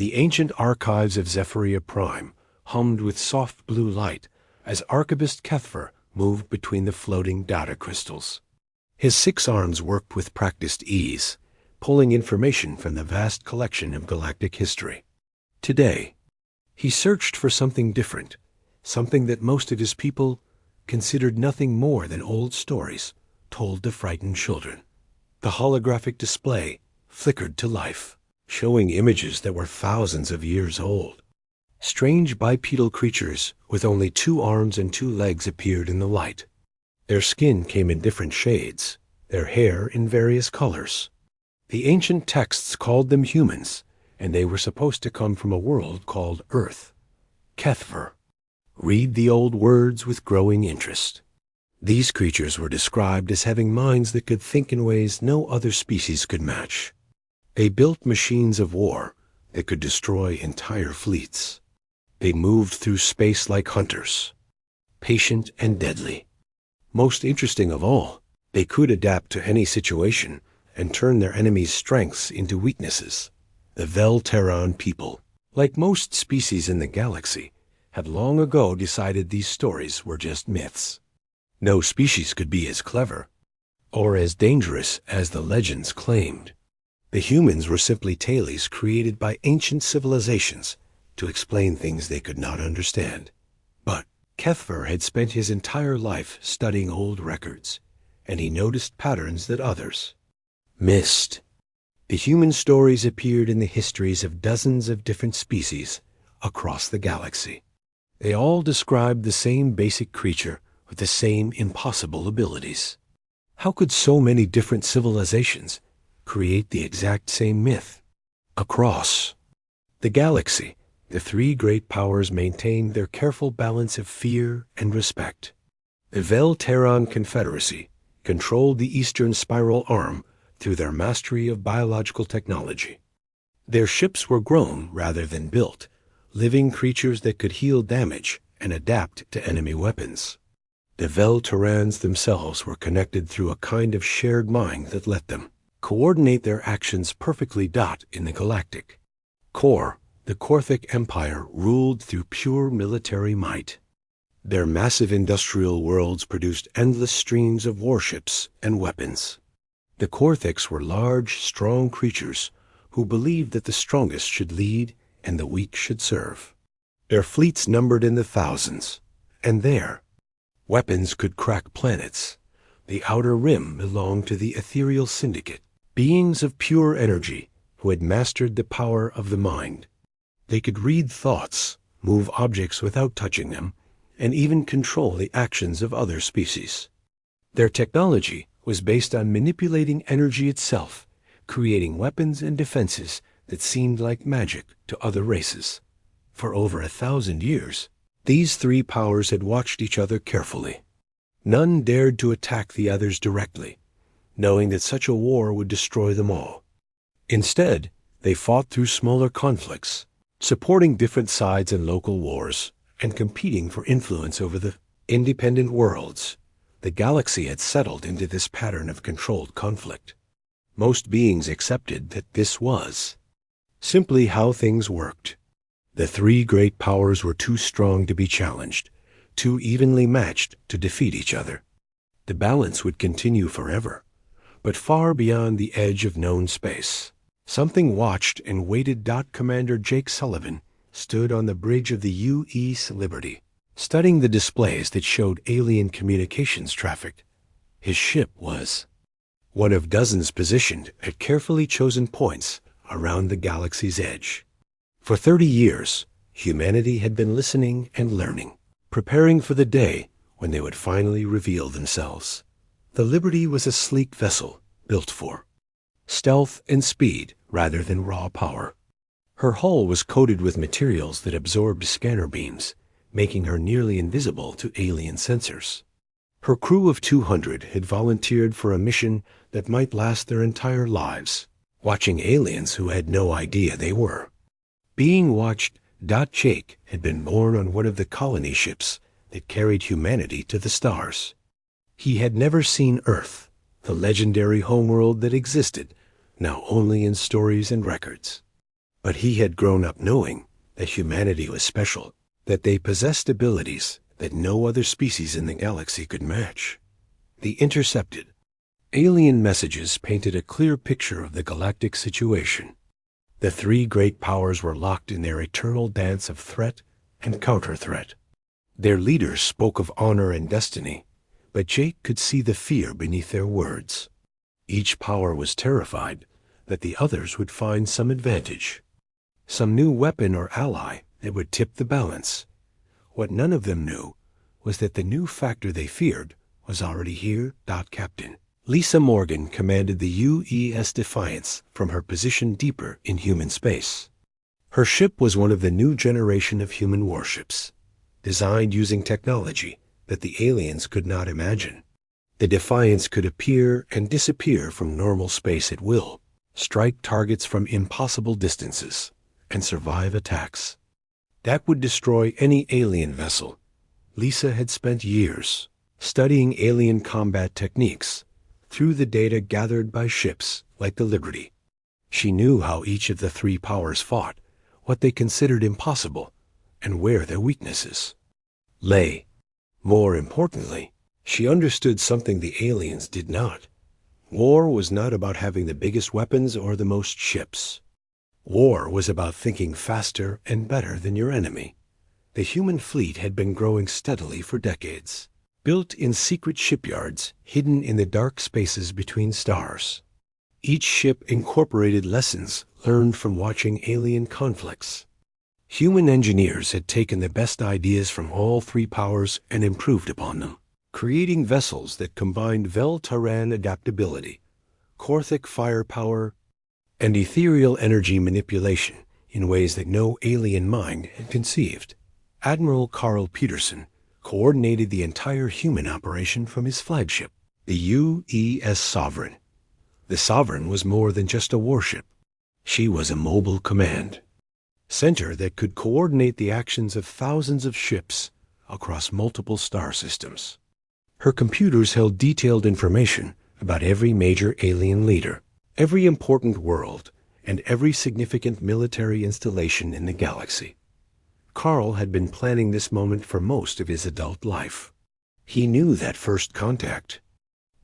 The ancient archives of Zephyria Prime hummed with soft blue light as Archivist Kethver moved between the floating data crystals. His 6 arms worked with practiced ease, pulling information from the vast collection of galactic history. Today, he searched for something different, something that most of his people considered nothing more than old stories told to frighten children. The holographic display flickered to life, showing images that were thousands of years old. Strange bipedal creatures with only 2 arms and 2 legs appeared in the light. Their skin came in different shades, their hair in various colors. The ancient texts called them humans, and they were supposed to come from a world called Earth. Kethver. Read the old words with growing interest. These creatures were described as having minds that could think in ways no other species could match. They built machines of war that could destroy entire fleets. They moved through space like hunters, patient and deadly. Most interesting of all, they could adapt to any situation and turn their enemies' strengths into weaknesses. The Velterran people, like most species in the galaxy, had long ago decided these stories were just myths. No species could be as clever or as dangerous as the legends claimed. The humans were simply tales created by ancient civilizations to explain things they could not understand. But Kethver had spent his entire life studying old records, and he noticed patterns that others missed. The human stories appeared in the histories of dozens of different species across the galaxy. They all described the same basic creature with the same impossible abilities. How could so many different civilizations create the exact same myth? Across the galaxy, the 3 great powers maintained their careful balance of fear and respect. The Velterran Confederacy controlled the Eastern Spiral Arm through their mastery of biological technology. Their ships were grown rather than built, living creatures that could heal damage and adapt to enemy weapons. The Velterrans themselves were connected through a kind of shared mind that let them coordinate their actions perfectly. In the galactic core, the Korthic Empire ruled through pure military might. Their massive industrial worlds produced endless streams of warships and weapons. The Korthics were large, strong creatures who believed that the strongest should lead and the weak should serve. Their fleets numbered in the thousands, and their weapons could crack planets. The Outer Rim belonged to the Ethereal Syndicate, beings of pure energy who had mastered the power of the mind. They could read thoughts, move objects without touching them, and even control the actions of other species. Their technology was based on manipulating energy itself, creating weapons and defenses that seemed like magic to other races. For over 1,000 years, these 3 powers had watched each other carefully. None dared to attack the others directly, knowing that such a war would destroy them all. Instead, they fought through smaller conflicts, supporting different sides in local wars, and competing for influence over the independent worlds. The galaxy had settled into this pattern of controlled conflict. Most beings accepted that this was simply how things worked. The 3 great powers were too strong to be challenged, too evenly matched to defeat each other. The balance would continue forever, but far beyond the edge of known space. Something watched and waited. Commander Jake Sullivan stood on the bridge of the U.S. Liberty, studying the displays that showed alien communications traffic. His ship was one of dozens positioned at carefully chosen points around the galaxy's edge. For 30 years, humanity had been listening and learning, preparing for the day when they would finally reveal themselves. The Liberty was a sleek vessel built for stealth and speed rather than raw power. Her hull was coated with materials that absorbed scanner beams, making her nearly invisible to alien sensors. Her crew of 200 had volunteered for a mission that might last their entire lives, watching aliens who had no idea they were being watched. Jake had been born on one of the colony ships that carried humanity to the stars. He had never seen Earth, the legendary homeworld that existed now only in stories and records. But he had grown up knowing that humanity was special, that they possessed abilities that no other species in the galaxy could match. The intercepted alien messages painted a clear picture of the galactic situation. The three great powers were locked in their eternal dance of threat and counter-threat. Their leaders spoke of honor and destiny, but Jake could see the fear beneath their words. Each power was terrified that the others would find some advantage, some new weapon or ally that would tip the balance. What none of them knew was that the new factor they feared was already here. Captain Lisa Morgan commanded the UES Defiance from her position deeper in human space. Her ship was one of the new generation of human warships, designed using technology that the aliens could not imagine. The Defiance could appear and disappear from normal space at will, strike targets from impossible distances, and survive attacks that would destroy any alien vessel. Lisa had spent years studying alien combat techniques through the data gathered by ships like the Liberty. She knew how each of the three powers fought, what they considered impossible, and where their weaknesses lay. More importantly, she understood something the aliens did not. War was not about having the biggest weapons or the most ships. War was about thinking faster and better than your enemy. The human fleet had been growing steadily for decades, built in secret shipyards hidden in the dark spaces between stars. Each ship incorporated lessons learned from watching alien conflicts. Human engineers had taken the best ideas from all three powers and improved upon them, creating vessels that combined Vel-Taran adaptability, Korthic firepower, and ethereal energy manipulation in ways that no alien mind had conceived. Admiral Carl Peterson coordinated the entire human operation from his flagship, the UES Sovereign. The Sovereign was more than just a warship. She was a mobile command center that could coordinate the actions of thousands of ships across multiple star systems. Her computers held detailed information about every major alien leader, every important world, and every significant military installation in the galaxy. Carl had been planning this moment for most of his adult life. He knew that first contact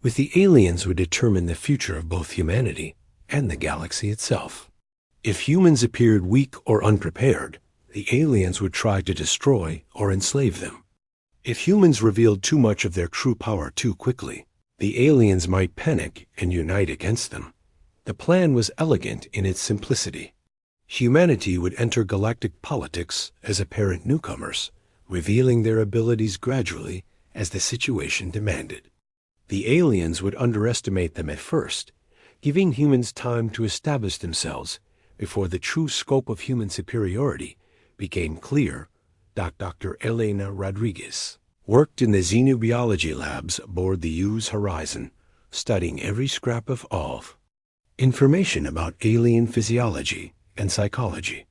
with the aliens would determine the future of both humanity and the galaxy itself. If humans appeared weak or unprepared, the aliens would try to destroy or enslave them. If humans revealed too much of their true power too quickly, the aliens might panic and unite against them. The plan was elegant in its simplicity. Humanity would enter galactic politics as apparent newcomers, revealing their abilities gradually as the situation demanded. The aliens would underestimate them at first, giving humans time to establish themselves before the true scope of human superiority became clear. Dr. Elena Rodriguez worked in the xenobiology labs aboard the U's Horizon, studying every scrap of information about alien physiology and psychology.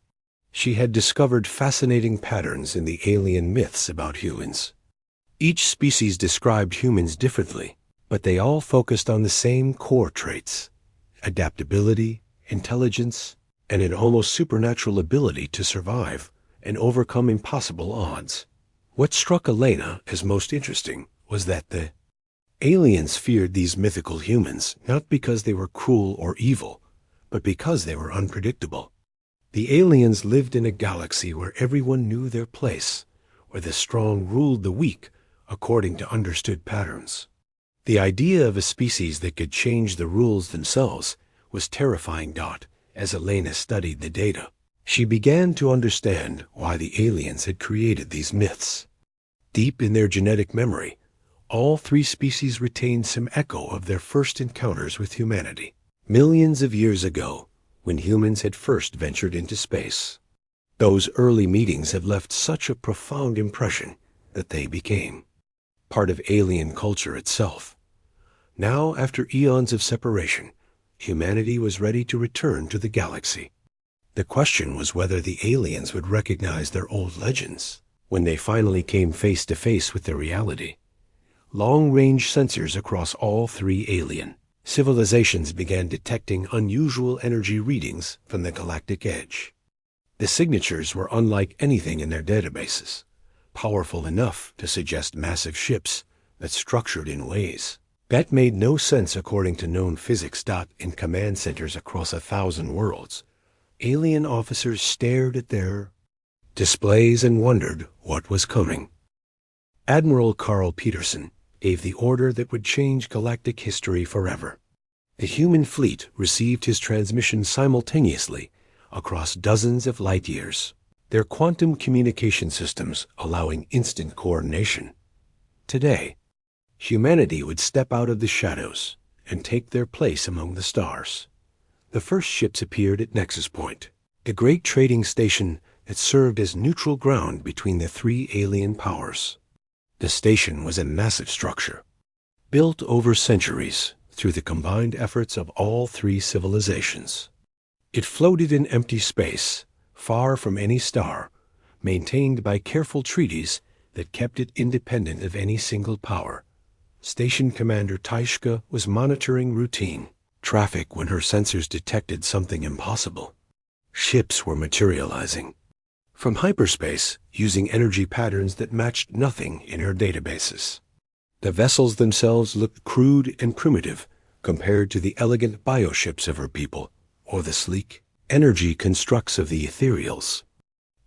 She had discovered fascinating patterns in the alien myths about humans. Each species described humans differently, but they all focused on the same core traits: adaptability, intelligence, and an almost supernatural ability to survive and overcome impossible odds. What struck Elena as most interesting was that the aliens feared these mythical humans not because they were cruel or evil, but because they were unpredictable. The aliens lived in a galaxy where everyone knew their place, where the strong ruled the weak according to understood patterns. The idea of a species that could change the rules themselves was terrifying. As Elena studied the data, she began to understand why the aliens had created these myths. Deep in their genetic memory, all three species retained some echo of their first encounters with humanity, millions of years ago, when humans had first ventured into space. Those early meetings have left such a profound impression that they became part of alien culture itself. Now, after eons of separation, humanity was ready to return to the galaxy. The question was whether the aliens would recognize their old legends when they finally came face to face with their reality. Long-range sensors across all three alien civilizations began detecting unusual energy readings from the galactic edge. The signatures were unlike anything in their databases, powerful enough to suggest massive ships that structured in ways that made no sense according to known physics. In command centers across 1,000 worlds, alien officers stared at their displays and wondered what was coming. Admiral Carl Peterson gave the order that would change galactic history forever. The human fleet received his transmission simultaneously across dozens of light years, their quantum communication systems allowing instant coordination. Today, humanity would step out of the shadows and take their place among the stars. The first ships appeared at Nexus Point, the great trading station that served as neutral ground between the three alien powers. The station was a massive structure, built over centuries through the combined efforts of all three civilizations. It floated in empty space, far from any star, maintained by careful treaties that kept it independent of any single power. Station Commander Taishka was monitoring routine traffic when her sensors detected something impossible. Ships were materializing from hyperspace using energy patterns that matched nothing in her databases. The vessels themselves looked crude and primitive compared to the elegant bioships of her people, or the sleek energy constructs of the ethereals.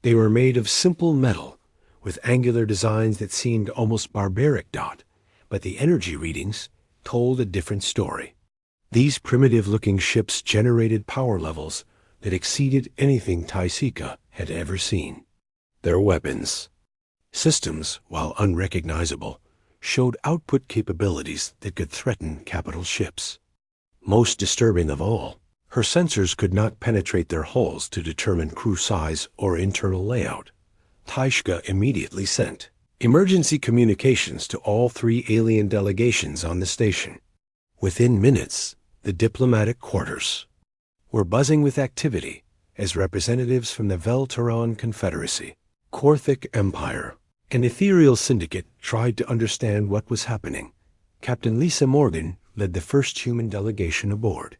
They were made of simple metal, with angular designs that seemed almost barbaric. But the energy readings told a different story. These primitive-looking ships generated power levels that exceeded anything Taisika had ever seen. Their weapons systems, while unrecognizable, showed output capabilities that could threaten capital ships. Most disturbing of all, her sensors could not penetrate their hulls to determine crew size or internal layout. Taishka immediately sent emergency communications to all three alien delegations on the station. Within minutes, the diplomatic quarters were buzzing with activity as representatives from the Velteron Confederacy, Korthic Empire, and Ethereal Syndicate tried to understand what was happening. Captain Lisa Morgan led the first human delegation aboard.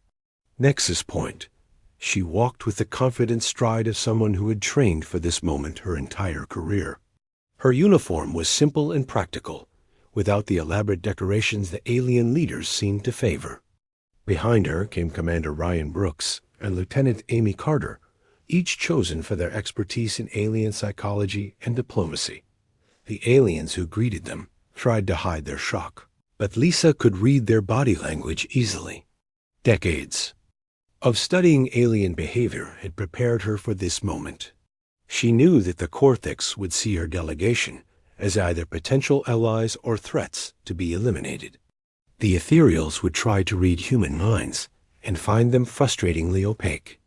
Nexus Point. She walked with the confident stride of someone who had trained for this moment her entire career. Her uniform was simple and practical, without the elaborate decorations the alien leaders seemed to favor. Behind her came Commander Ryan Brooks and Lieutenant Amy Carter, each chosen for their expertise in alien psychology and diplomacy. The aliens who greeted them tried to hide their shock, but Lisa could read their body language easily. Decades of studying alien behavior had prepared her for this moment. She knew that the Korthics would see her delegation as either potential allies or threats to be eliminated. The Ethereals would try to read human minds and find them frustratingly opaque.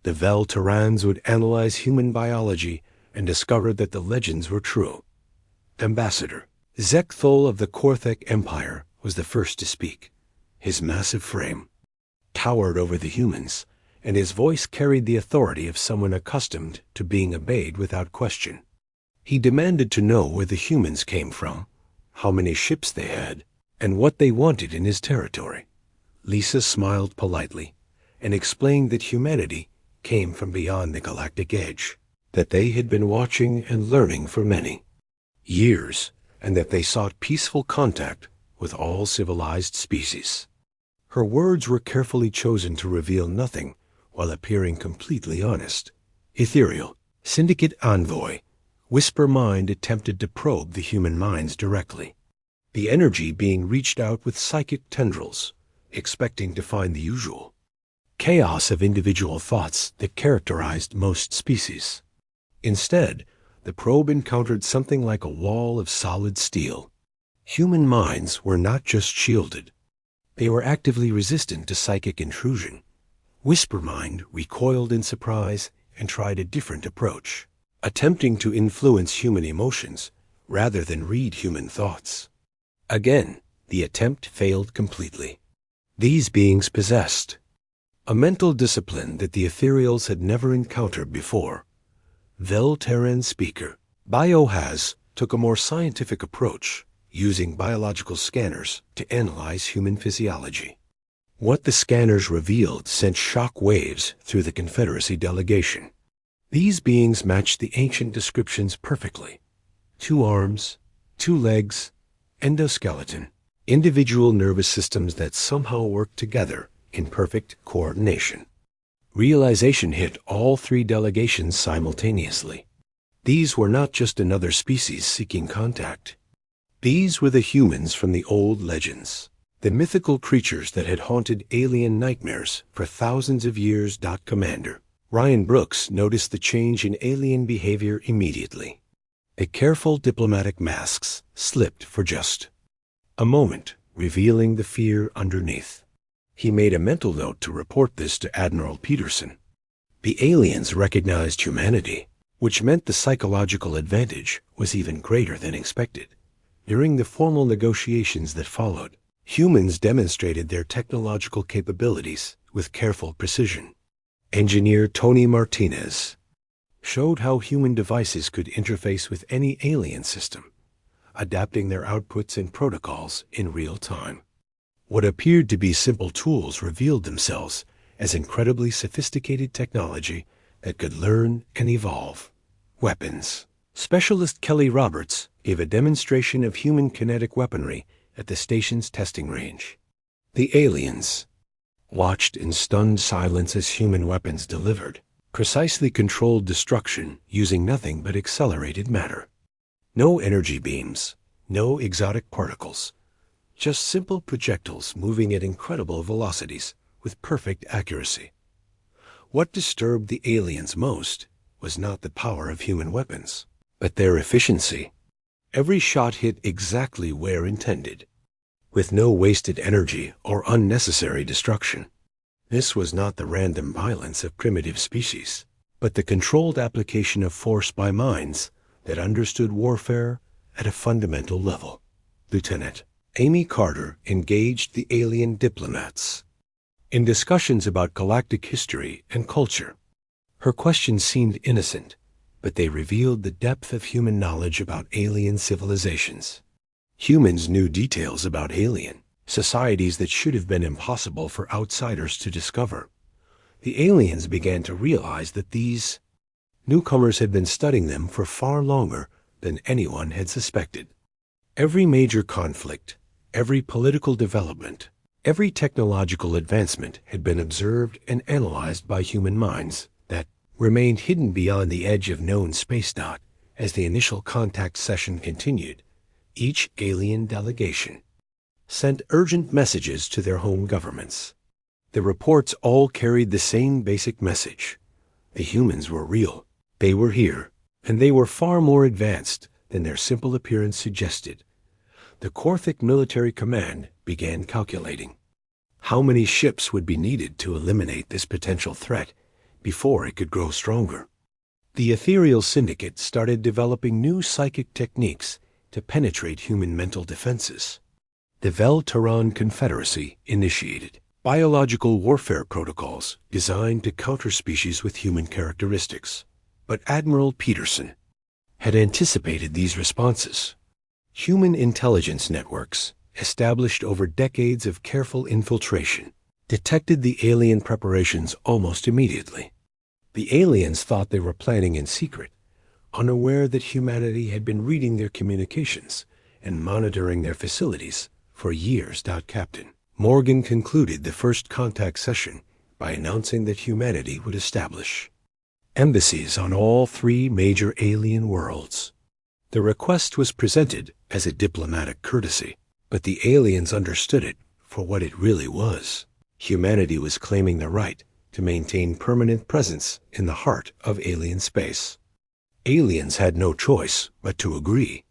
The Velterans would analyze human biology and discover that the legends were true. Ambassador Zekthol of the Korthic Empire was the first to speak. His massive frame towered over the humans, and his voice carried the authority of someone accustomed to being obeyed without question. He demanded to know where the humans came from, how many ships they had, and what they wanted in his territory. Lisa smiled politely and explained that humanity came from beyond the galactic edge, that they had been watching and learning for many years, and that they sought peaceful contact with all civilized species. Her words were carefully chosen to reveal nothing while appearing completely honest. Ethereal Syndicate Envoy Whisper Mind attempted to probe the human minds directly, the energy being reached out with psychic tendrils, expecting to find the usual chaos of individual thoughts that characterized most species. Instead, the probe encountered something like a wall of solid steel. Human minds were not just shielded. They were actively resistant to psychic intrusion. Whisper Mind recoiled in surprise and tried a different approach, attempting to influence human emotions rather than read human thoughts. Again, the attempt failed completely. These beings possessed a mental discipline that the Ethereals had never encountered before. Velterran speaker Biohaz took a more scientific approach, using biological scanners to analyze human physiology. What the scanners revealed sent shock waves through the Confederacy delegation. These beings matched the ancient descriptions perfectly. 2 arms, 2 legs, endoskeleton, individual nervous systems that somehow work together in perfect coordination. Realization hit all 3 delegations simultaneously. These were not just another species seeking contact. These were the humans from the old legends, the mythical creatures that had haunted alien nightmares for thousands of years. Commander Ryan Brooks noticed the change in alien behavior immediately. The careful diplomatic masks slipped for just a moment, revealing the fear underneath. He made a mental note to report this to Admiral Peterson. The aliens recognized humanity, which meant the psychological advantage was even greater than expected. During the formal negotiations that followed, humans demonstrated their technological capabilities with careful precision. Engineer Tony Martinez showed how human devices could interface with any alien system, adapting their outputs and protocols in real time. What appeared to be simple tools revealed themselves as incredibly sophisticated technology that could learn and evolve. Weapons. Specialist Kelly Roberts gave a demonstration of human kinetic weaponry at the station's testing range. The aliens watched in stunned silence as human weapons delivered precisely controlled destruction using nothing but accelerated matter. No energy beams, no exotic particles, just simple projectiles moving at incredible velocities with perfect accuracy. What disturbed the aliens most was not the power of human weapons, but their efficiency. Every shot hit exactly where intended, with no wasted energy or unnecessary destruction. This was not the random violence of primitive species, but the controlled application of force by minds that understood warfare at a fundamental level. Lieutenant Amy Carter engaged the alien diplomats in discussions about galactic history and culture. Her questions seemed innocent, but they revealed the depth of human knowledge about alien civilizations. Humans knew details about alien societies that should have been impossible for outsiders to discover. The aliens began to realize that these newcomers had been studying them for far longer than anyone had suspected. Every major conflict, every political development, every technological advancement had been observed and analyzed by human minds that remained hidden beyond the edge of known space. As the initial contact session continued, each alien delegation sent urgent messages to their home governments. The reports all carried the same basic message. The humans were real, they were here, and they were far more advanced than their simple appearance suggested. The Korthic military command began calculating how many ships would be needed to eliminate this potential threat before it could grow stronger. The ethereal syndicate started developing new psychic techniques to penetrate human mental defenses. The Vel-Terran Confederacy initiated biological warfare protocols designed to counter species with human characteristics. But Admiral Peterson had anticipated these responses. Human intelligence networks, established over decades of careful infiltration, detected the alien preparations almost immediately. The aliens thought they were planning in secret, unaware that humanity had been reading their communications and monitoring their facilities for years. Captain Morgan concluded the first contact session by announcing that humanity would establish embassies on all 3 major alien worlds. The request was presented as a diplomatic courtesy, but the aliens understood it for what it really was. Humanity was claiming the right to maintain permanent presence in the heart of alien space. Aliens had no choice but to agree.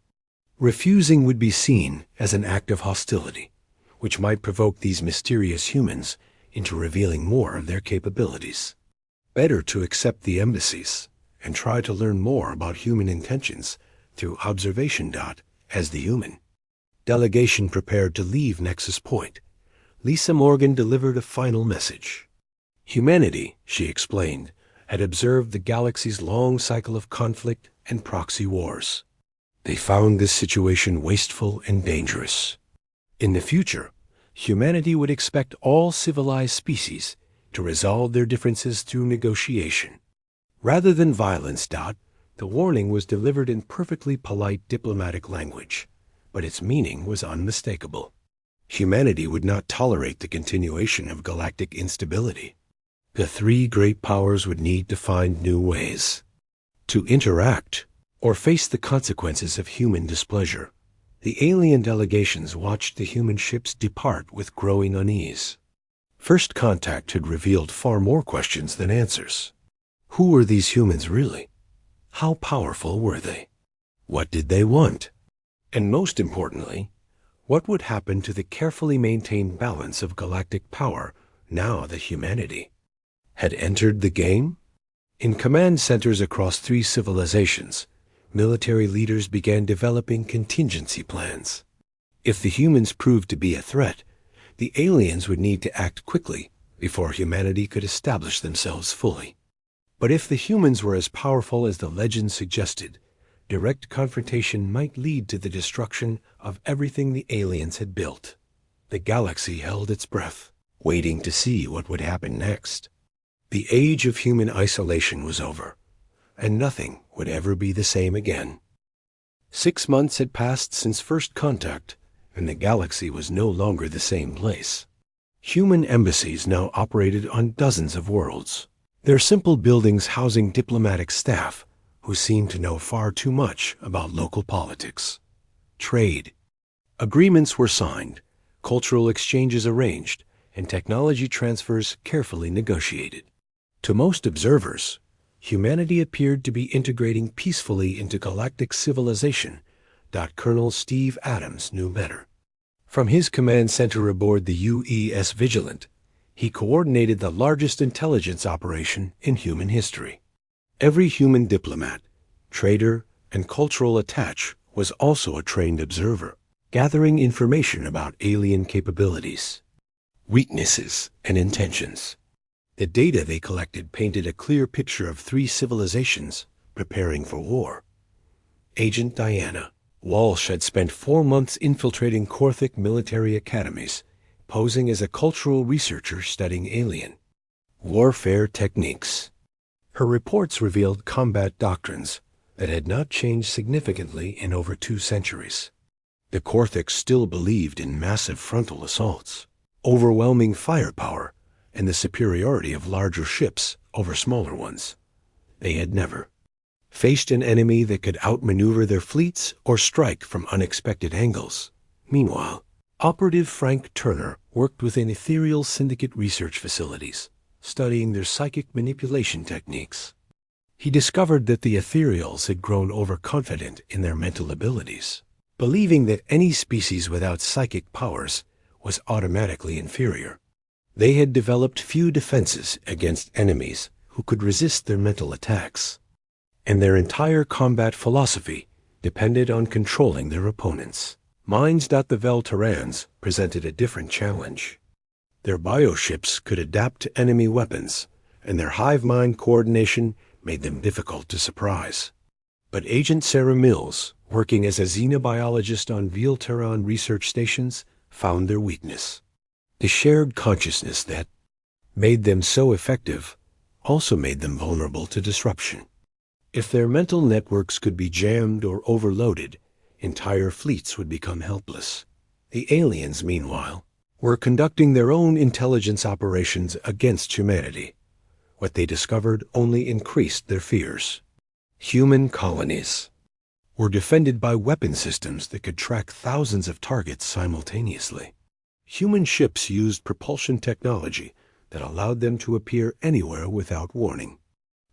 Refusing would be seen as an act of hostility, which might provoke these mysterious humans into revealing more of their capabilities. Better to accept the embassies and try to learn more about human intentions through observation. As the human delegation prepared to leave Nexus Point, Lisa Morgan delivered a final message. Humanity, she explained, had observed the galaxy's long cycle of conflict and proxy wars. They found this situation wasteful and dangerous. In the future, humanity would expect all civilized species to resolve their differences through negotiation, Rather than violence, the warning was delivered in perfectly polite diplomatic language, but its meaning was unmistakable. Humanity would not tolerate the continuation of galactic instability. The three great powers would need to find new ways to interact or face the consequences of human displeasure. The alien delegations watched the human ships depart with growing unease. First contact had revealed far more questions than answers. Who were these humans really? How powerful were they? What did they want? And most importantly, what would happen to the carefully maintained balance of galactic power now that humanity had entered the game? In command centers across three civilizations, military leaders began developing contingency plans. If the humans proved to be a threat, the aliens would need to act quickly before humanity could establish themselves fully. But if the humans were as powerful as the legend suggested, direct confrontation might lead to the destruction of everything the aliens had built. The galaxy held its breath, waiting to see what would happen next. The age of human isolation was over, and nothing would ever be the same again. 6 months had passed since first contact, and the galaxy was no longer the same place. Human embassies now operated on dozens of worlds, their simple buildings housing diplomatic staff who seemed to know far too much about local politics. Trade. Agreements were signed, cultural exchanges arranged, and technology transfers carefully negotiated. To most observers, humanity appeared to be integrating peacefully into galactic civilization. Colonel Steve Adams knew better. From his command center aboard the UES Vigilant, he coordinated the largest intelligence operation in human history. Every human diplomat, trader, and cultural attaché was also a trained observer, gathering information about alien capabilities, weaknesses, and intentions. The data they collected painted a clear picture of three civilizations preparing for war. Agent Diana Walsh had spent 4 months infiltrating Korthic military academies, posing as a cultural researcher studying alien warfare techniques. Her reports revealed combat doctrines that had not changed significantly in over 2 centuries. The Korthics still believed in massive frontal assaults, overwhelming firepower, and the superiority of larger ships over smaller ones. They had never faced an enemy that could outmaneuver their fleets or strike from unexpected angles. Meanwhile, Operative Frank Turner worked within ethereal syndicate research facilities, studying their psychic manipulation techniques. He discovered that the ethereals had grown overconfident in their mental abilities, believing that any species without psychic powers was automatically inferior. They had developed few defenses against enemies who could resist their mental attacks, and their entire combat philosophy depended on controlling their opponents. Minds. The Vel-Terrans presented a different challenge. Their bioships could adapt to enemy weapons, and their hive-mind coordination made them difficult to surprise. But Agent Sarah Mills, working as a xenobiologist on Vel-Terran research stations, found their weakness. The shared consciousness that made them so effective also made them vulnerable to disruption. If their mental networks could be jammed or overloaded, entire fleets would become helpless. The aliens, meanwhile, were conducting their own intelligence operations against humanity. What they discovered only increased their fears. Human colonies were defended by weapon systems that could track thousands of targets simultaneously. Human ships used propulsion technology that allowed them to appear anywhere without warning.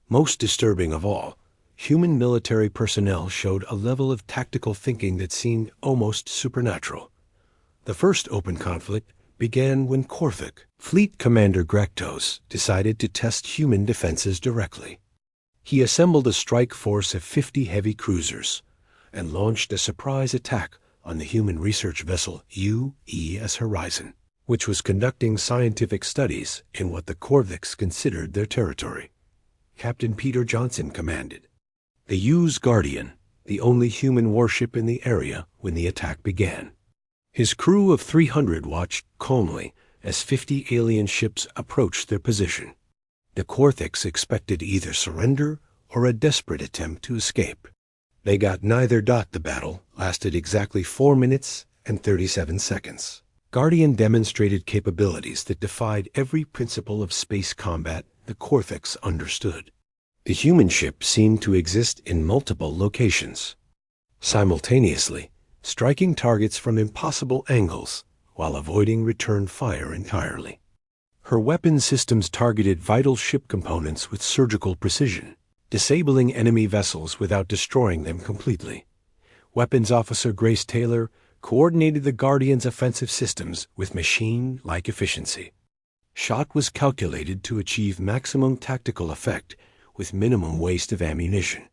Most disturbing of all, human military personnel showed a level of tactical thinking that seemed almost supernatural. The first open conflict began when Korthic Fleet Commander Grektos decided to test human defenses directly. He assembled a strike force of 50 heavy cruisers and launched a surprise attack on the human research vessel UES Horizon, which was conducting scientific studies in what the Korthics considered their territory. Captain Peter Johnson commanded. They used Guardian, the only human warship in the area when the attack began. His crew of 300 watched calmly as 50 alien ships approached their position. The Korthix expected either surrender or a desperate attempt to escape. They got neither. The battle lasted exactly 4 minutes and 37 seconds. Guardian demonstrated capabilities that defied every principle of space combat the Korthix understood. The human ship seemed to exist in multiple locations, simultaneously striking targets from impossible angles while avoiding return fire entirely. Her weapon systems targeted vital ship components with surgical precision, disabling enemy vessels without destroying them completely. Weapons Officer Grace Taylor coordinated the Guardian's offensive systems with machine-like efficiency. Shot was calculated to achieve maximum tactical effect with minimum waste of ammunition.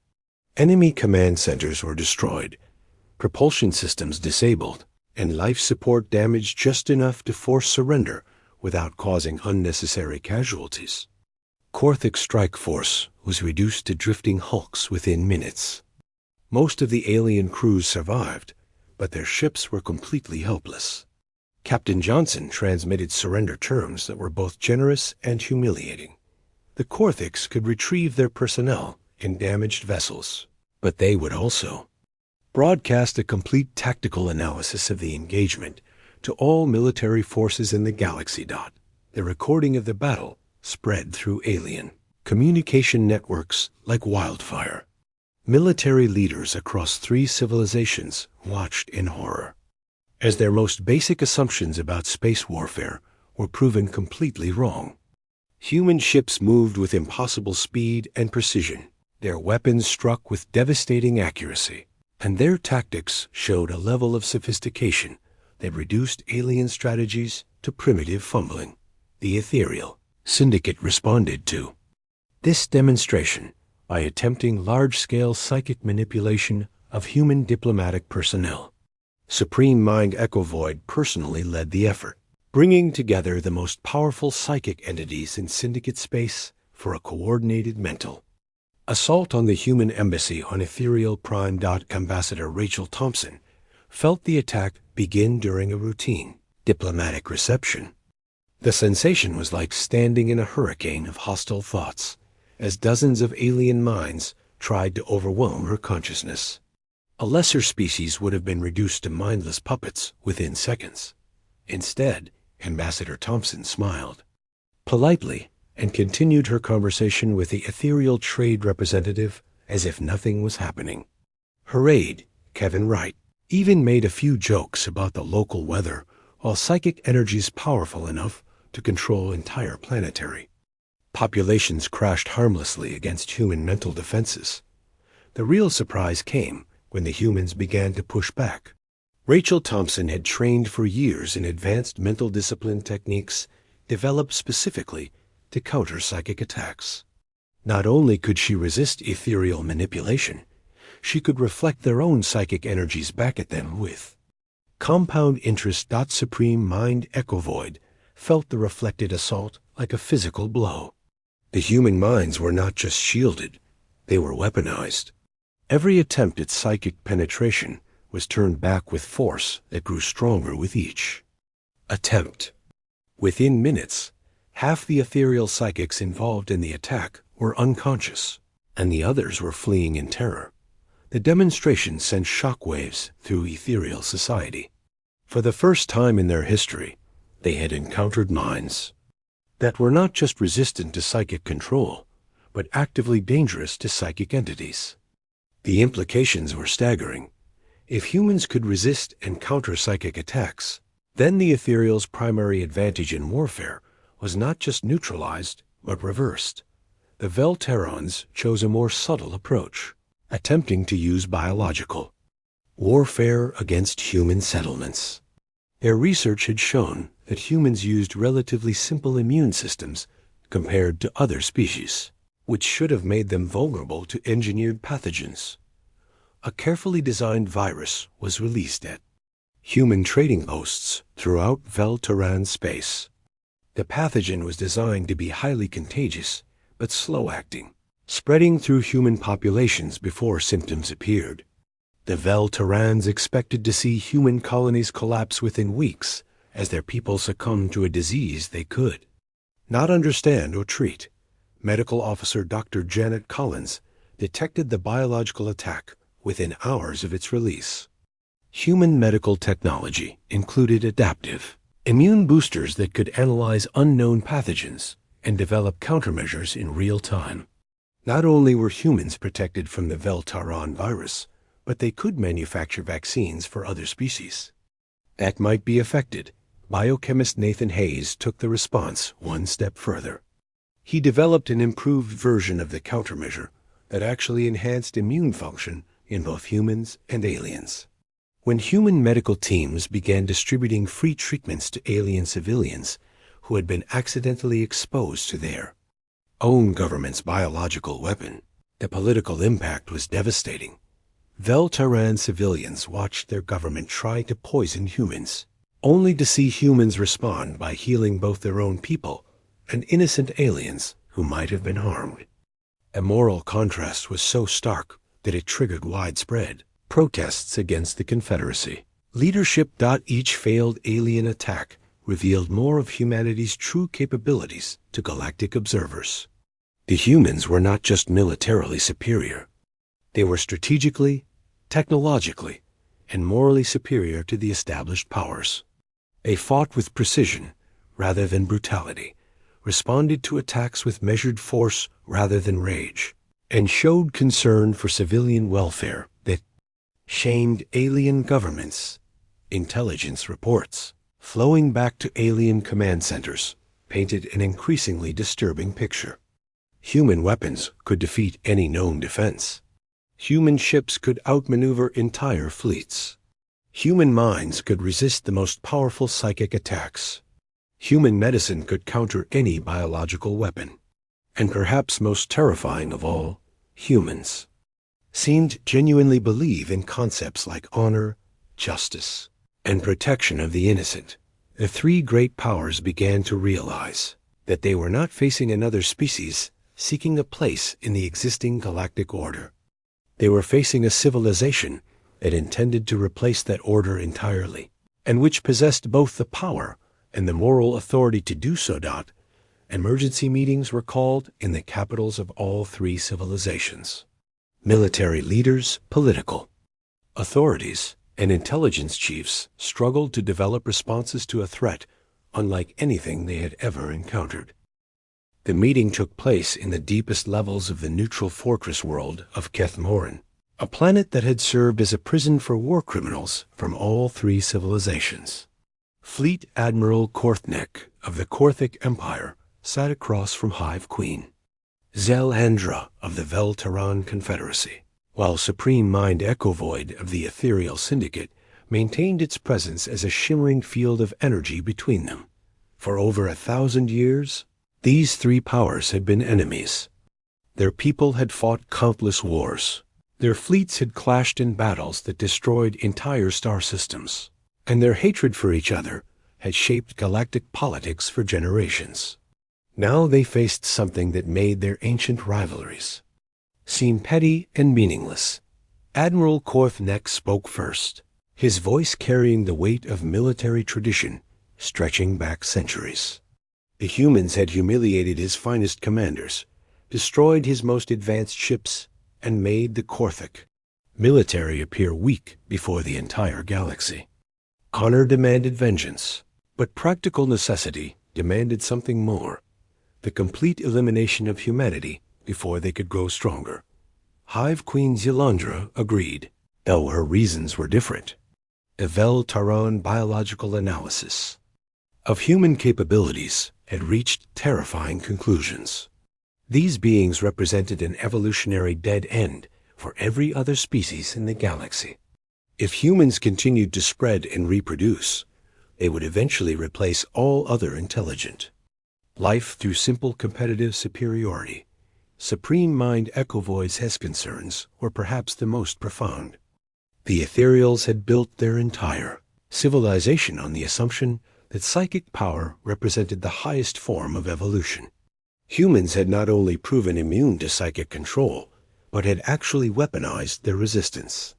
Enemy command centers were destroyed, propulsion systems disabled, and life support damaged just enough to force surrender without causing unnecessary casualties. Korthix strike force was reduced to drifting hulks within minutes. Most of the alien crews survived, but their ships were completely helpless. Captain Johnson transmitted surrender terms that were both generous and humiliating. The Korthix could retrieve their personnel in damaged vessels, but they would also broadcast a complete tactical analysis of the engagement to all military forces in the galaxy. The recording of the battle spread through alien communication networks like wildfire. Military leaders across 3 civilizations watched in horror, as their most basic assumptions about space warfare were proven completely wrong. Human ships moved with impossible speed and precision. Their weapons struck with devastating accuracy, and their tactics showed a level of sophistication that reduced alien strategies to primitive fumbling. The ethereal syndicate responded to this demonstration by attempting large-scale psychic manipulation of human diplomatic personnel. Supreme Mind Echovoid personally led the effort, bringing together the most powerful psychic entities in syndicate space for a coordinated mental assault on the human embassy on Ethereal Prime. Ambassador Rachel Thompson felt the attack begin during a routine diplomatic reception. The sensation was like standing in a hurricane of hostile thoughts, as dozens of alien minds tried to overwhelm her consciousness. A lesser species would have been reduced to mindless puppets within seconds. Instead, Ambassador Thompson smiled politely and continued her conversation with the ethereal trade representative as if nothing was happening. Her aide, Kevin Wright, even made a few jokes about the local weather, while psychic energies powerful enough to control entire planetary populations crashed harmlessly against human mental defenses. The real surprise came when the humans began to push back. Rachel Thompson had trained for years in advanced mental discipline techniques developed specifically to counter psychic attacks. Not only could she resist ethereal manipulation, she could reflect their own psychic energies back at them with compound interest. Supreme Mind Echovoid felt the reflected assault like a physical blow. The human minds were not just shielded, they were weaponized. Every attempt at psychic penetration was turned back with force that grew stronger with each attempt. Within minutes, half the ethereal psychics involved in the attack were unconscious, and the others were fleeing in terror. The demonstration sent shockwaves through ethereal society. For the first time in their history, they had encountered minds that were not just resistant to psychic control, but actively dangerous to psychic entities. The implications were staggering. If humans could resist and counter psychic attacks, then the ethereal's primary advantage in warfare was not just neutralized, but reversed. The Velterrons chose a more subtle approach, attempting to use biological warfare against human settlements. Their research had shown that humans used relatively simple immune systems compared to other species, which should have made them vulnerable to engineered pathogens. A carefully designed virus was released at human trading posts throughout Velterran space. The pathogen was designed to be highly contagious, but slow-acting, spreading through human populations before symptoms appeared. The Velterrans expected to see human colonies collapse within weeks as their people succumbed to a disease they could not understand or treat, Medical Officer Dr. Janet Collins detected the biological attack within hours of its release. Human medical technology included adaptive immune boosters that could analyze unknown pathogens and develop countermeasures in real time. Not only were humans protected from the Veltaran virus, but they could manufacture vaccines for other species that might be affected. Biochemist Nathan Hayes took the response one step further. He developed an improved version of the countermeasure that actually enhanced immune function in both humans and aliens. When human medical teams began distributing free treatments to alien civilians who had been accidentally exposed to their own government's biological weapon, the political impact was devastating. Veltaran civilians watched their government try to poison humans, only to see humans respond by healing both their own people and innocent aliens who might have been harmed. A moral contrast was so stark that it triggered widespread protests against the Confederacy. Leadership. Each failed alien attack revealed more of humanity's true capabilities to galactic observers. The humans were not just militarily superior. They were strategically, technologically, and morally superior to the established powers. They fought with precision rather than brutality, responded to attacks with measured force rather than rage, and showed concern for civilian welfare that shamed alien governments. Intelligence reports, flowing back to alien command centers, painted an increasingly disturbing picture. Human weapons could defeat any known defense. Human ships could outmaneuver entire fleets. Human minds could resist the most powerful psychic attacks. Human medicine could counter any biological weapon. And perhaps most terrifying of all, humans seemed genuinely believe in concepts like honor, justice, and protection of the innocent. The three great powers began to realize that they were not facing another species seeking a place in the existing galactic order. They were facing a civilization that intended to replace that order entirely, and which possessed both the power and the moral authority to do so. Emergency meetings were called in the capitals of all three civilizations. Military leaders, political authorities, and intelligence chiefs struggled to develop responses to a threat unlike anything they had ever encountered. The meeting took place in the deepest levels of the neutral fortress world of Kethmoran, a planet that had served as a prison for war criminals from all three civilizations. Fleet Admiral Korthnek of the Korthic Empire sat across from Hive Queen Zelandra of the Veltaran Confederacy, while Supreme Mind Echovoid of the Ethereal Syndicate maintained its presence as a shimmering field of energy between them. For over 1,000 years, these three powers had been enemies. Their people had fought countless wars. Their fleets had clashed in battles that destroyed entire star systems, and their hatred for each other had shaped galactic politics for generations. Now they faced something that made their ancient rivalries seem petty and meaningless. Admiral Korthnek spoke first, his voice carrying the weight of military tradition stretching back centuries. The humans had humiliated his finest commanders, destroyed his most advanced ships, and made the Korthic military appear weak before the entire galaxy. Honor demanded vengeance, but practical necessity demanded something more: the complete elimination of humanity before they could grow stronger. Hive Queen Zelandra agreed, though her reasons were different. A Veltaran biological analysis of human capabilities had reached terrifying conclusions. These beings represented an evolutionary dead end for every other species in the galaxy. If humans continued to spread and reproduce, they would eventually replace all other intelligent life through simple competitive superiority. Supreme Mind Echovoid's concerns were perhaps the most profound. The Ethereals had built their entire civilization on the assumption that psychic power represented the highest form of evolution. Humans had not only proven immune to psychic control, but had actually weaponized their resistance.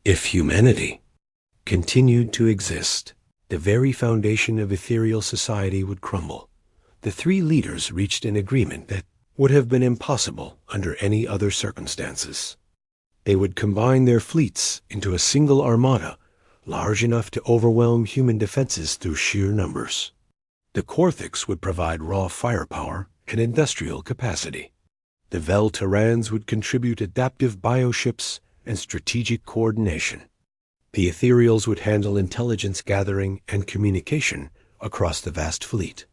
If humanity continued to exist, the very foundation of ethereal society would crumble. The three leaders reached an agreement that would have been impossible under any other circumstances. They would combine their fleets into a single armada, large enough to overwhelm human defenses through sheer numbers. The Korthiks would provide raw firepower and industrial capacity. The Vel-Terrans would contribute adaptive bioships and strategic coordination. The Ethereals would handle intelligence gathering and communication across the vast fleet.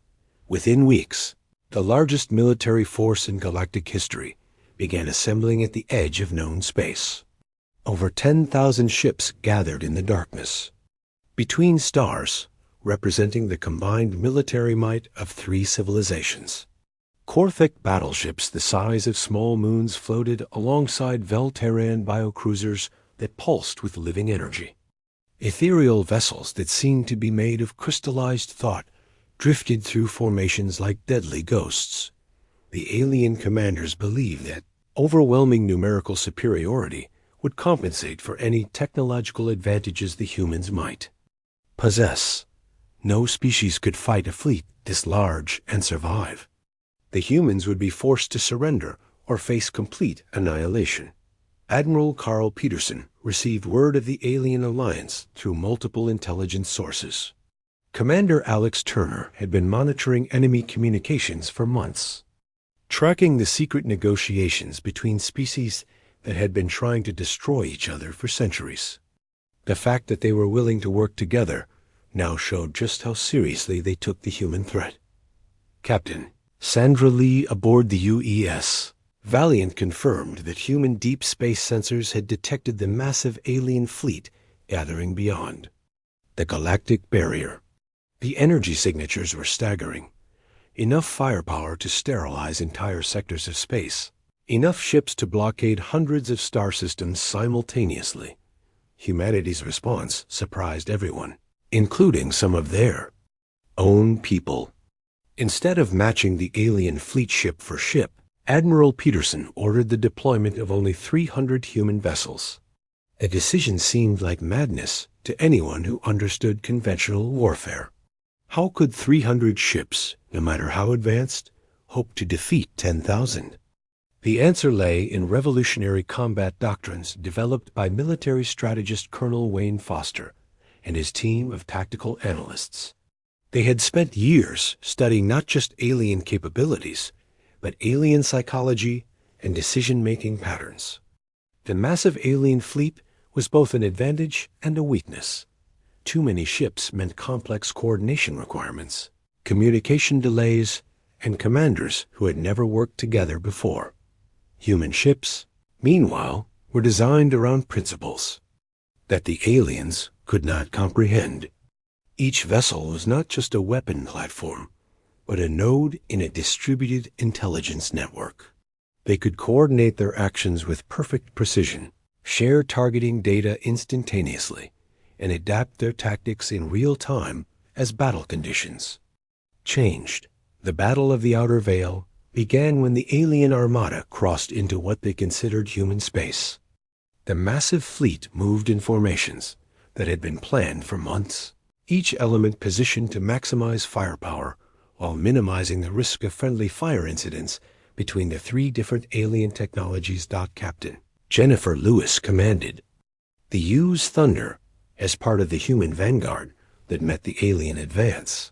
Within weeks, the largest military force in galactic history began assembling at the edge of known space. Over 10,000 ships gathered in the darkness, between stars, representing the combined military might of 3 civilizations. Korthik battleships the size of small moons floated alongside Vel-Terran biocruisers that pulsed with living energy. Ethereal vessels that seemed to be made of crystallized thought drifted through formations like deadly ghosts. The alien commanders believed that overwhelming numerical superiority would compensate for any technological advantages the humans might possess. No species could fight a fleet this large and survive. The humans would be forced to surrender or face complete annihilation. Admiral Carl Peterson received word of the alien alliance through multiple intelligence sources. Commander Alex Turner had been monitoring enemy communications for months, tracking the secret negotiations between species that had been trying to destroy each other for centuries. The fact that they were willing to work together now showed just how seriously they took the human threat. Captain Sandra Lee aboard the UES Valiant confirmed that human deep space sensors had detected the massive alien fleet gathering beyond the galactic barrier. The energy signatures were staggering. Enough firepower to sterilize entire sectors of space. Enough ships to blockade hundreds of star systems simultaneously. Humanity's response surprised everyone, including some of their own people. Instead of matching the alien fleet ship for ship, Admiral Peterson ordered the deployment of only 300 human vessels. A decision seemed like madness to anyone who understood conventional warfare. How could 300 ships, no matter how advanced, hope to defeat 10,000? The answer lay in revolutionary combat doctrines developed by military strategist Colonel Wayne Foster and his team of tactical analysts. They had spent years studying not just alien capabilities, but alien psychology and decision-making patterns. The massive alien fleet was both an advantage and a weakness. Too many ships meant complex coordination requirements, communication delays, and commanders who had never worked together before. Human ships, meanwhile, were designed around principles that the aliens could not comprehend. Each vessel was not just a weapon platform, but a node in a distributed intelligence network. They could coordinate their actions with perfect precision, share targeting data instantaneously, and adapt their tactics in real time as battle conditions changed. The Battle of the Outer Veil began when the alien armada crossed into what they considered human space. The massive fleet moved in formations that had been planned for months, each element positioned to maximize firepower while minimizing the risk of friendly fire incidents between the 3 different alien technologies. Captain Jennifer Lewis commanded the U's Thunder as part of the human vanguard that met the alien advance.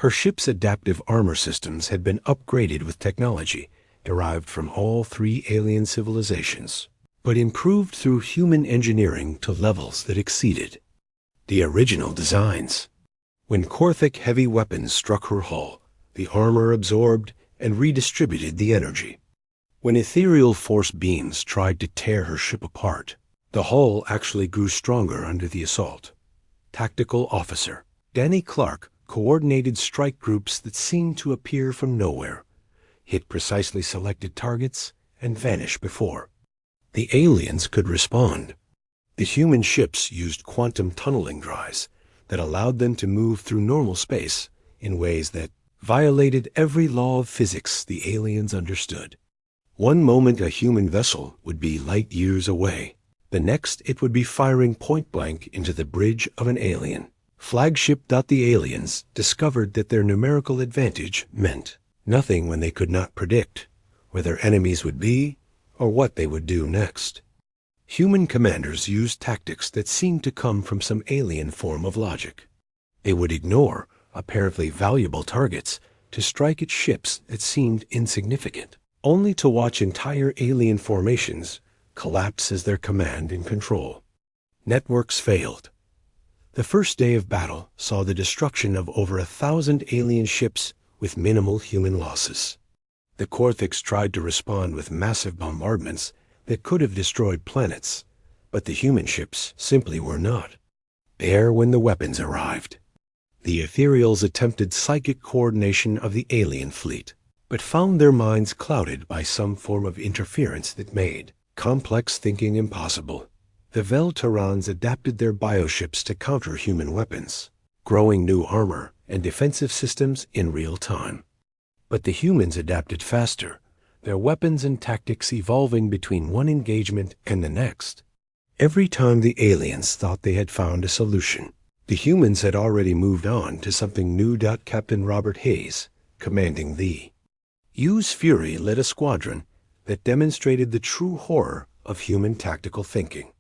Her ship's adaptive armor systems had been upgraded with technology derived from all 3 alien civilizations, but improved through human engineering to levels that exceeded the original designs. When Korthic heavy weapons struck her hull, the armor absorbed and redistributed the energy. When ethereal force beams tried to tear her ship apart, the hull actually grew stronger under the assault. Tactical Officer Danny Clark coordinated strike groups that seemed to appear from nowhere, hit precisely selected targets, and vanish before the aliens could respond. The human ships used quantum tunneling drives that allowed them to move through normal space in ways that violated every law of physics the aliens understood. One moment a human vessel would be light years away. The next it would be firing point blank into the bridge of an alien flagship. The aliens discovered that their numerical advantage meant nothing when they could not predict where their enemies would be, or what they would do next. Human commanders used tactics that seemed to come from some alien form of logic. They would ignore apparently valuable targets to strike at ships that seemed insignificant, only to watch entire alien formations collapse as their command and control. Networks failed. The first day of battle saw the destruction of over 1,000 alien ships with minimal human losses. The Korthiks tried to respond with massive bombardments that could have destroyed planets, but the human ships simply were not there when the weapons arrived. The Ethereals attempted psychic coordination of the alien fleet, but found their minds clouded by some form of interference that made complex thinking impossible. The Vel-Terrans adapted their bioships to counter human weapons, growing new armor and defensive systems in real time. But the humans adapted faster, their weapons and tactics evolving between one engagement and the next. Every time the aliens thought they had found a solution, the humans had already moved on to something new. Captain Robert Hayes, commanding the U's Fury, led a squadron that demonstrated the true horror of human tactical thinking.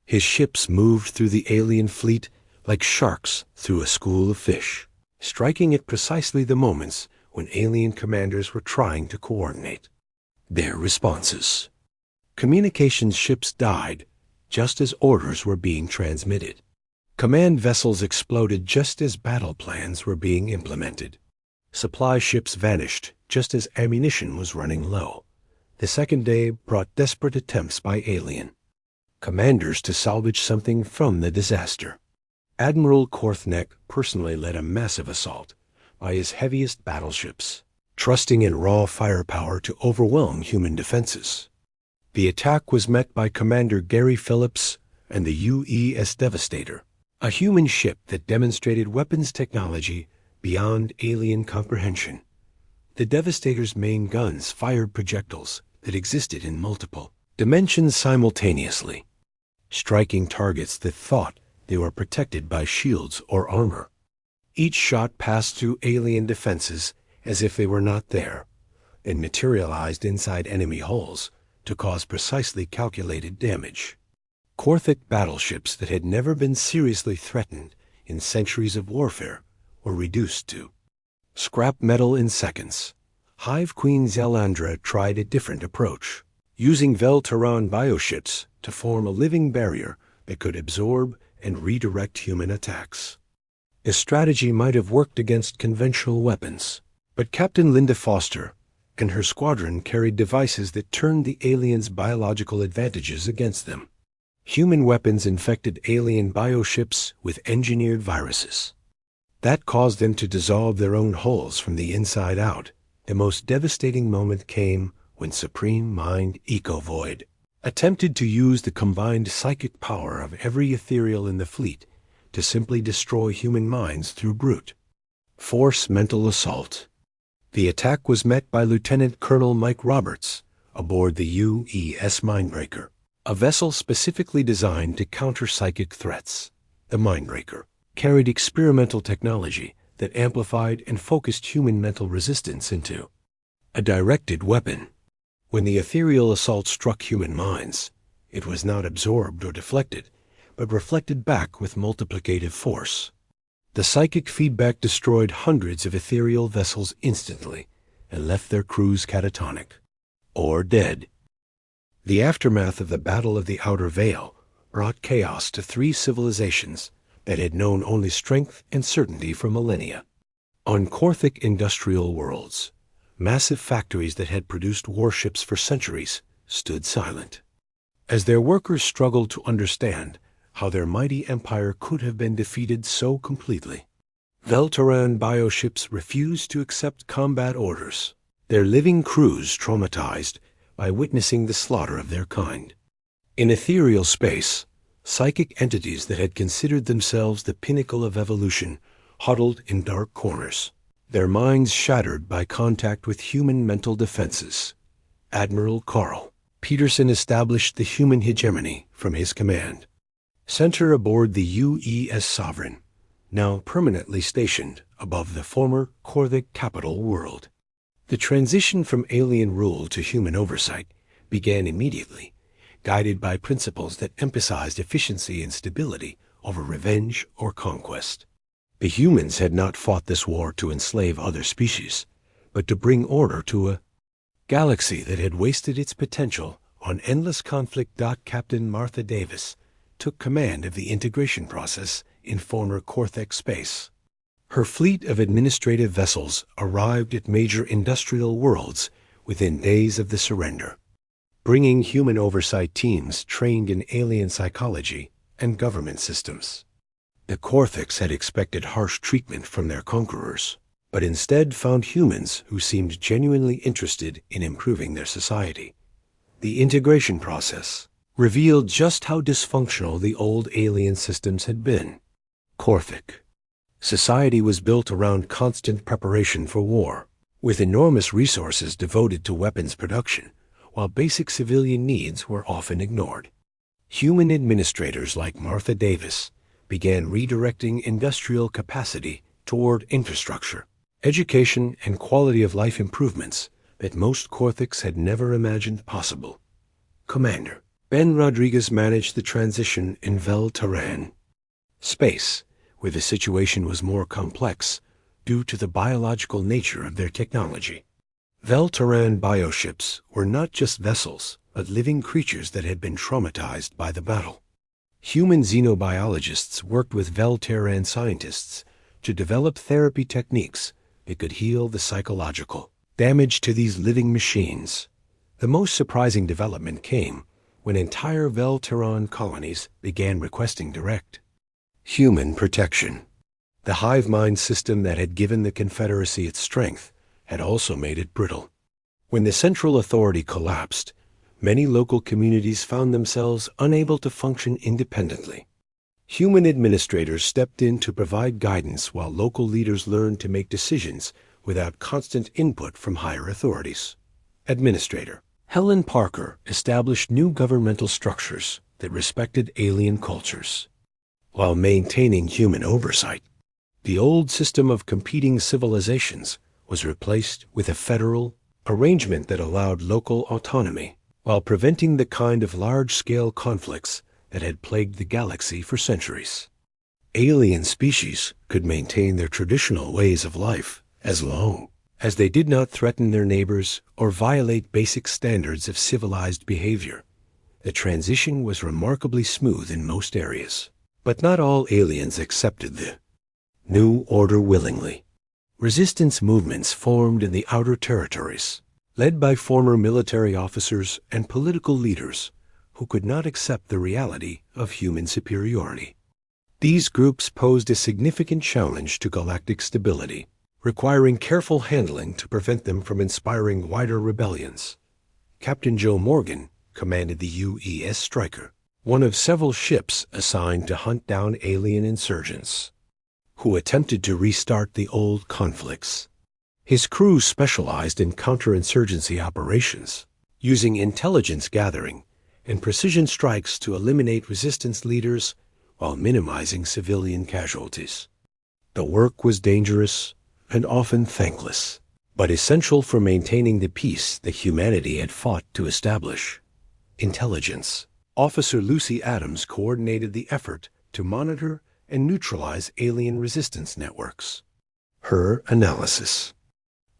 His ships moved through the alien fleet like sharks through a school of fish, striking at precisely the moments when alien commanders were trying to coordinate their responses. Communications ships died just as orders were being transmitted. Command vessels exploded just as battle plans were being implemented. Supply ships vanished just as ammunition was running low. The second day brought desperate attempts by alien commanders to salvage something from the disaster. Admiral Korthnek personally led a massive assault by his heaviest battleships, trusting in raw firepower to overwhelm human defenses. The attack was met by Commander Gary Phillips and the UES Devastator, a human ship that demonstrated weapons technology beyond alien comprehension. The Devastator's main guns fired projectiles that existed in multiple dimensions simultaneously, striking targets that thought they were protected by shields or armor. Each shot passed through alien defenses as if they were not there, and materialized inside enemy hulls to cause precisely calculated damage. Korthic battleships that had never been seriously threatened in centuries of warfare were reduced to scrap metal in seconds. Hive Queen Zelandra tried a different approach, using Vel-Terran bioships to form a living barrier that could absorb and redirect human attacks. This strategy might have worked against conventional weapons, but Captain Linda Foster and her squadron carried devices that turned the aliens' biological advantages against them. Human weapons infected alien bioships with engineered viruses. That caused them to dissolve their own hulls from the inside out. The most devastating moment came when Supreme Mind Ecovoid attempted to use the combined psychic power of every ethereal in the fleet to simply destroy human minds through brute force mental assault. The attack was met by Lieutenant Colonel Mike Roberts aboard the UES Mindbreaker, a vessel specifically designed to counter psychic threats. The Mindbreaker carried experimental technology that amplified and focused human mental resistance into a directed weapon. When the ethereal assault struck human minds, it was not absorbed or deflected, but reflected back with multiplicative force. The psychic feedback destroyed hundreds of ethereal vessels instantly and left their crews catatonic or dead. The aftermath of the Battle of the Outer Veil brought chaos to three civilizations that had known only strength and certainty for millennia. On Korthic industrial worlds, massive factories that had produced warships for centuries stood silent, as their workers struggled to understand how their mighty empire could have been defeated so completely. Vel-Terran bioships refused to accept combat orders, their living crews traumatized by witnessing the slaughter of their kind. In ethereal space, psychic entities that had considered themselves the pinnacle of evolution huddled in dark corners, their minds shattered by contact with human mental defenses. Admiral Carl Peterson established the human hegemony from his command center aboard the UES Sovereign, now permanently stationed above the former Korthic capital world. The transition from alien rule to human oversight began immediately, guided by principles that emphasized efficiency and stability over revenge or conquest. The humans had not fought this war to enslave other species, but to bring order to a galaxy that had wasted its potential on endless conflict. Captain Martha Davis took command of the integration process in former Cortex space. Her fleet of administrative vessels arrived at major industrial worlds within days of the surrender, bringing human oversight teams trained in alien psychology and government systems. The Cortex had expected harsh treatment from their conquerors, but instead found humans who seemed genuinely interested in improving their society. The integration process revealed just how dysfunctional the old alien systems had been. Corthic. Society was built around constant preparation for war, with enormous resources devoted to weapons production, while basic civilian needs were often ignored. Human administrators like Martha Davis began redirecting industrial capacity toward infrastructure, education, and quality of life improvements that most Corthics had never imagined possible. Commander Ben Rodriguez managed the transition in Vel-Terran space, where the situation was more complex due to the biological nature of their technology. Vel-Terran bioships were not just vessels, but living creatures that had been traumatized by the battle. Human xenobiologists worked with Vel-Terran scientists to develop therapy techniques that could heal the psychological damage to these living machines. The most surprising development came when entire Vel-Terran colonies began requesting direct human protection. The hive mind system that had given the Confederacy its strength had also made it brittle. When the central authority collapsed, many local communities found themselves unable to function independently. Human administrators stepped in to provide guidance while local leaders learned to make decisions without constant input from higher authorities. Administrator Helen Parker established new governmental structures that respected alien cultures, while maintaining human oversight. The old system of competing civilizations was replaced with a federal arrangement that allowed local autonomy, while preventing the kind of large-scale conflicts that had plagued the galaxy for centuries. Alien species could maintain their traditional ways of life as long as they did not threaten their neighbors or violate basic standards of civilized behavior. The transition was remarkably smooth in most areas, but not all aliens accepted the new order willingly. Resistance movements formed in the outer territories, led by former military officers and political leaders who could not accept the reality of human superiority. These groups posed a significant challenge to galactic stability, requiring careful handling to prevent them from inspiring wider rebellions. Captain Joe Morgan commanded the UES Striker, one of several ships assigned to hunt down alien insurgents who attempted to restart the old conflicts. His crew specialized in counterinsurgency operations, using intelligence gathering and precision strikes to eliminate resistance leaders while minimizing civilian casualties. The work was dangerous and often thankless, but essential for maintaining the peace that humanity had fought to establish. Intelligence. Officer Lucy Adams coordinated the effort to monitor and neutralize alien resistance networks. Her analysis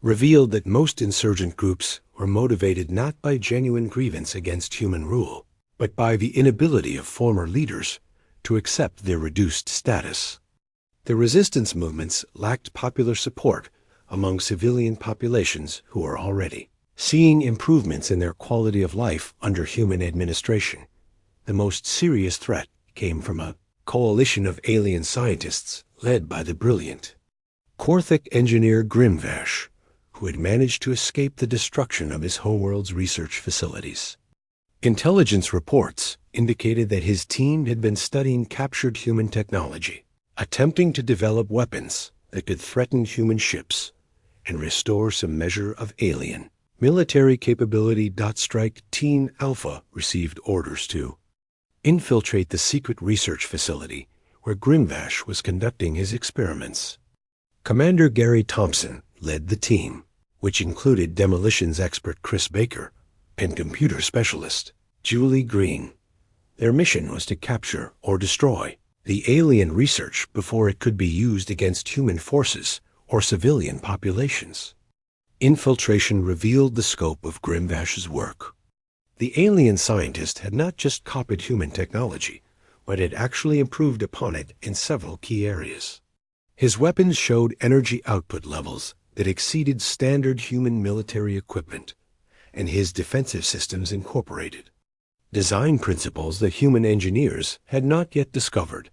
revealed that most insurgent groups were motivated not by genuine grievance against human rule, but by the inability of former leaders to accept their reduced status. The resistance movements lacked popular support among civilian populations who were already seeing improvements in their quality of life under human administration. The most serious threat came from a coalition of alien scientists led by the brilliant Corthic engineer Grimvash, who had managed to escape the destruction of his homeworld's research facilities. Intelligence reports indicated that his team had been studying captured human technology, attempting to develop weapons that could threaten human ships and restore some measure of alien military capability. Strike Team Alpha received orders to infiltrate the secret research facility where Grimvash was conducting his experiments. Commander Gary Thompson led the team, which included demolitions expert Chris Baker and computer specialist Julie Green. Their mission was to capture or destroy the alien research before it could be used against human forces or civilian populations. Infiltration revealed the scope of Grimvash's work. The alien scientist had not just copied human technology, but had actually improved upon it in several key areas. His weapons showed energy output levels that exceeded standard human military equipment, and his defensive systems incorporated design principles that human engineers had not yet discovered.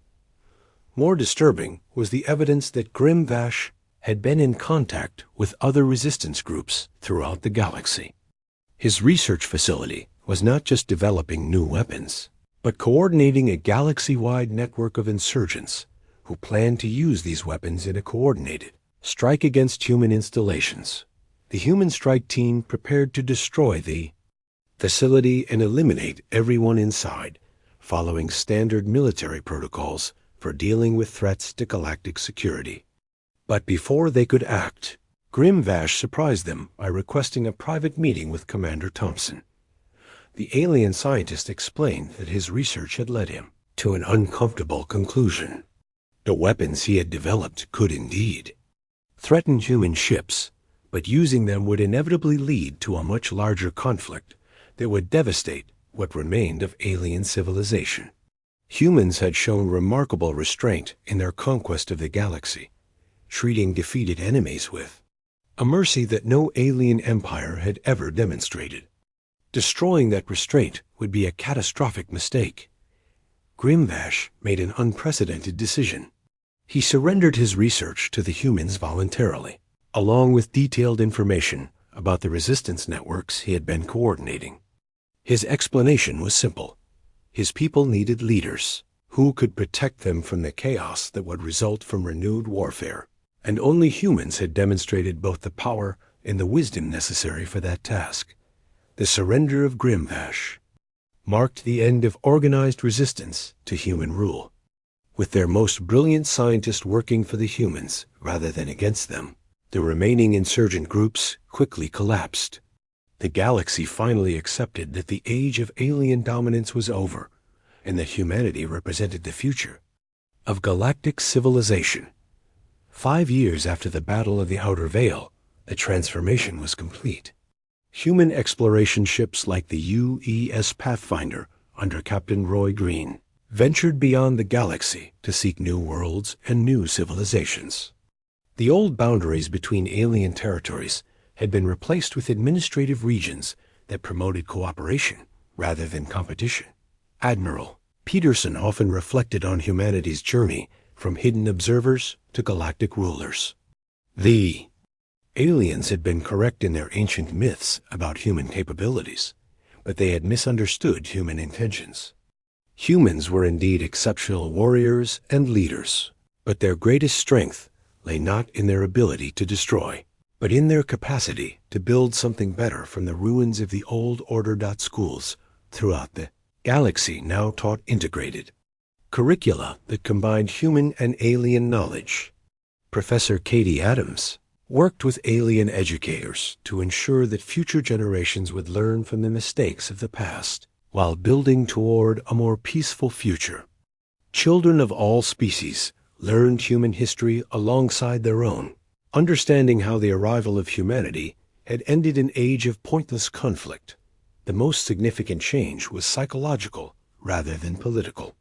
More disturbing was the evidence that Grimvash had been in contact with other resistance groups throughout the galaxy. His research facility was not just developing new weapons, but coordinating a galaxy-wide network of insurgents who planned to use these weapons in a coordinated strike against human installations. The human strike team prepared to destroy the facility and eliminate everyone inside, following standard military protocols for dealing with threats to galactic security. But before they could act, Grimvash surprised them by requesting a private meeting with Commander Thompson. The alien scientist explained that his research had led him to an uncomfortable conclusion. The weapons he had developed could indeed threaten human ships, but using them would inevitably lead to a much larger conflict that would devastate what remained of alien civilization. Humans had shown remarkable restraint in their conquest of the galaxy, treating defeated enemies with a mercy that no alien empire had ever demonstrated. Destroying that restraint would be a catastrophic mistake. Grimvash made an unprecedented decision. He surrendered his research to the humans voluntarily, along with detailed information about the resistance networks he had been coordinating. His explanation was simple. His people needed leaders who could protect them from the chaos that would result from renewed warfare, and only humans had demonstrated both the power and the wisdom necessary for that task. The surrender of Grimvash marked the end of organized resistance to human rule. With their most brilliant scientists working for the humans rather than against them, the remaining insurgent groups quickly collapsed. The galaxy finally accepted that the age of alien dominance was over, and that humanity represented the future of galactic civilization. 5 years after the Battle of the Outer Veil, the transformation was complete. Human exploration ships like the UES Pathfinder under Captain Roy Green ventured beyond the galaxy to seek new worlds and new civilizations. The old boundaries between alien territories had been replaced with administrative regions that promoted cooperation rather than competition. Admiral Peterson often reflected on humanity's journey from hidden observers to galactic rulers. The aliens had been correct in their ancient myths about human capabilities, but they had misunderstood human intentions. Humans were indeed exceptional warriors and leaders, but their greatest strength lay not in their ability to destroy, but in their capacity to build something better from the ruins of the old order. Schools throughout the galaxy now taught integrated curricula that combined human and alien knowledge. Professor Katie Adams worked with alien educators to ensure that future generations would learn from the mistakes of the past while building toward a more peaceful future. Children of all species learned human history alongside their own, understanding how the arrival of humanity had ended an age of pointless conflict. The most significant change was psychological rather than political.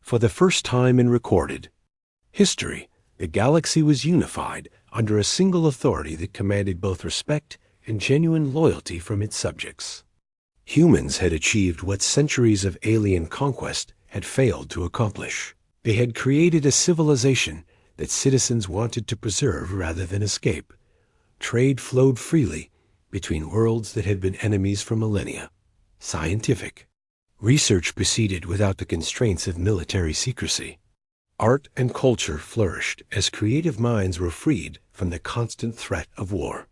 For the first time in recorded history, the galaxy was unified under a single authority that commanded both respect and genuine loyalty from its subjects. Humans had achieved what centuries of alien conquest had failed to accomplish. They had created a civilization that citizens wanted to preserve rather than escape. Trade flowed freely between worlds that had been enemies for millennia. Scientific research proceeded without the constraints of military secrecy. Art and culture flourished as creative minds were freed from the constant threat of war.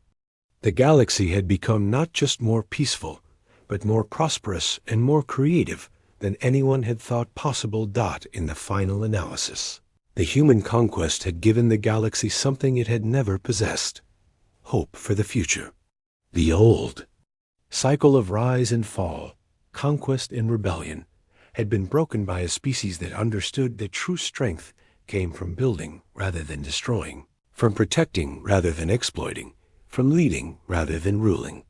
The galaxy had become not just more peaceful, but more prosperous and more creative than anyone had thought possible. In the final analysis, the human conquest had given the galaxy something it had never possessed: hope for the future. The old cycle of rise and fall, conquest and rebellion, had been broken by a species that understood that true strength came from building rather than destroying, from protecting rather than exploiting, from leading rather than ruling.